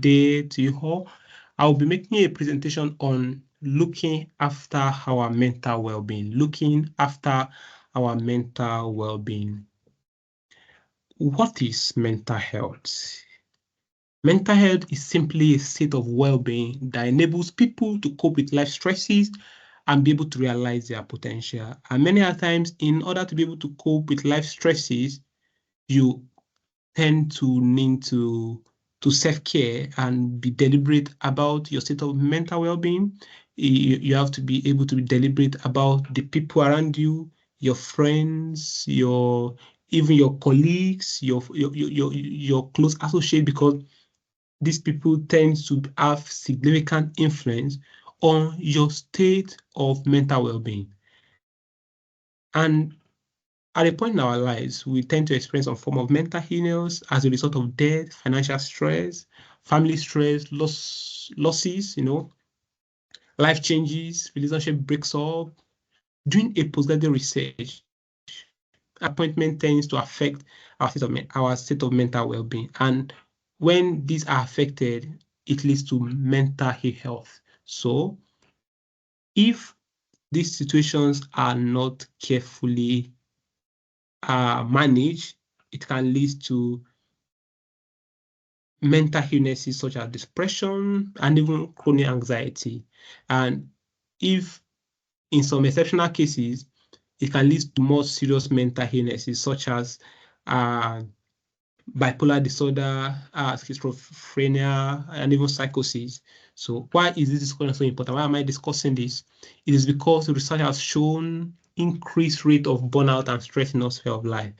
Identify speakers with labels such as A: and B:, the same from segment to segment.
A: day to you all. I'll be making a presentation on looking after our mental well-being. What is mental health? Mental health is simply a state of well-being that enables people to cope with life stresses and be able to realize their potential. And many times, in order to be able to cope with life stresses, you tend to need to self-care and be deliberate about your state of mental well-being. You have to be able to be deliberate about the people around you, your friends, even your colleagues, your close associates, because these people tend to have significant influence on your state of mental well-being. And at a point in our lives, we tend to experience some form of mental illness as a result of death, financial stress, family stress, losses, life changes, relationship breaks up. Doing a postgraduate research, appointment tends to affect our state of mental well-being. And when these are affected, it leads to mental health. So if these situations are not carefully managed, it can lead to mental illnesses such as depression and even chronic anxiety. And if in some exceptional cases, it can lead to more serious mental illnesses such as bipolar disorder, schizophrenia, and even psychosis. So why is this discussion so important? Why am I discussing this? It is because the research has shown increased rate of burnout and stress in our sphere of life.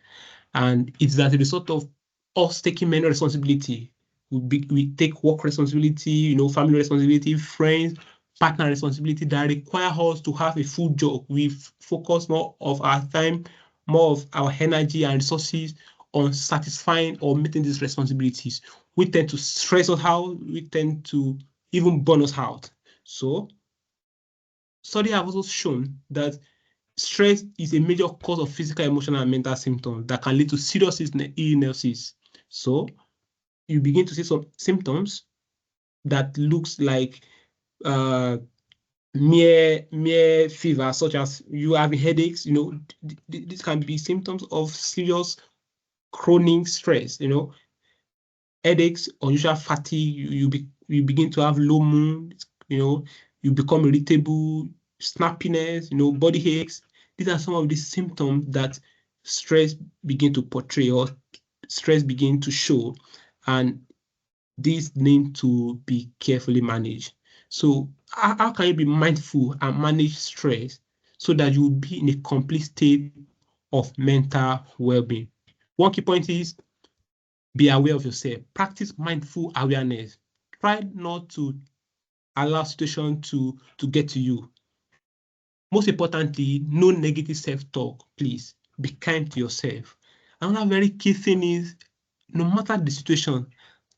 A: And it's as a result of us taking many responsibility. We take work responsibility, family responsibility, friends, partner responsibility that require us to have a full job. We focus more of our time, more of our energy and resources on satisfying or meeting these responsibilities. We tend to stress us out. We tend to even burn us out. So studies have also shown that stress is a major cause of physical, emotional, and mental symptoms that can lead to serious illnesses. So you begin to see some symptoms that looks like mere fever, such as you having headaches. This can be symptoms of serious chronic stress. Headaches, unusual fatigue. You begin to have low mood. You become irritable, snappiness. Body aches. These are some of the symptoms that stress begin to portray or stress begin to show, and these need to be carefully managed. So how can you be mindful and manage stress so that you will be in a complete state of mental well-being? One key point is be aware of yourself. Practice mindful awareness. Try not to allow situation to get to you. Most importantly, no negative self-talk, please. Be kind to yourself. Another very key thing is, no matter the situation,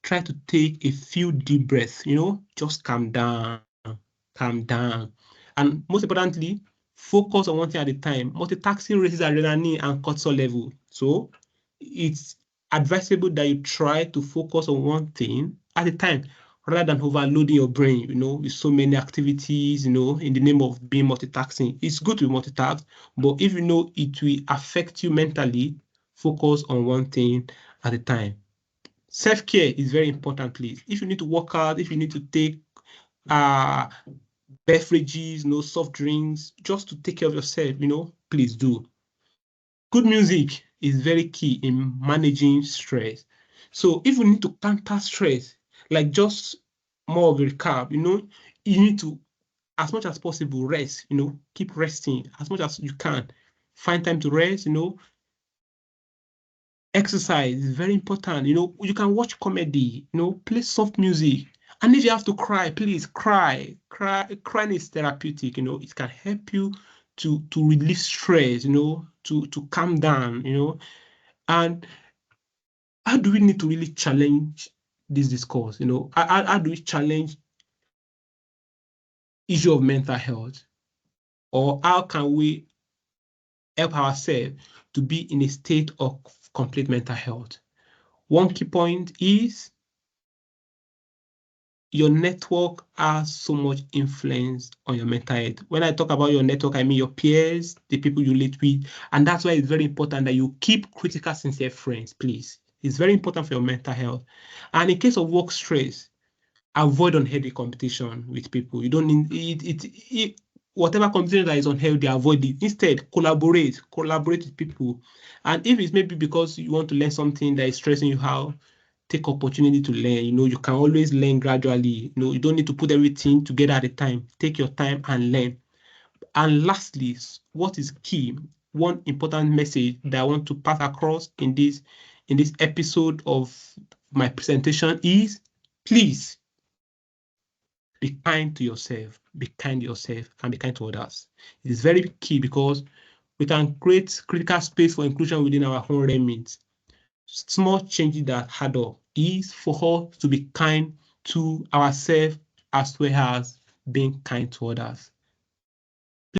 A: try to take a few deep breaths, just calm down. And most importantly, focus on one thing at a time. Multitasking raises adrenaline and cortisol level. So it's advisable that you try to focus on one thing at a time rather than overloading your brain, with so many activities, in the name of being multitasking. It's good to multitask, but if you know it will affect you mentally, focus on one thing at a time. Self-care is very important, please. If you need to work out, if you need to take beverages, soft drinks, just to take care of yourself, please do. Good music is very key in managing stress. So if you need to counter stress, like just more of a recap, you need to, as much as possible, rest, keep resting as much as you can. Find time to rest, Exercise is very important. You can watch comedy, play soft music. And if you have to cry, please cry. Crying is therapeutic, it can help you to relieve stress, to calm down, And how do we need to really challenge this discourse? How do we challenge issue of mental health? Or how can we help ourselves to be in a state of complete mental health? One key point is your network has so much influence on your mental health. When I talk about your network, I mean your peers, the people you live with. And that's why it's very important that you keep critical, sincere friends, please. It's very important for your mental health. And in case of work stress, avoid unhealthy competition with people. You don't need whatever competition that is unhealthy, avoid it. Instead, collaborate with people. And if it's maybe because you want to learn something that is stressing you out, take opportunity to learn. You can always learn gradually. You don't need to put everything together at a time. Take your time and learn. And lastly, what is key, one important message that I want to pass across in this episode of my presentation is, please be kind to yourself. Be kind to yourself and be kind to others. It is very key because we can create critical space for inclusion within our own remit. Small changes that add up is for us to be kind to ourselves as well as being kind to others.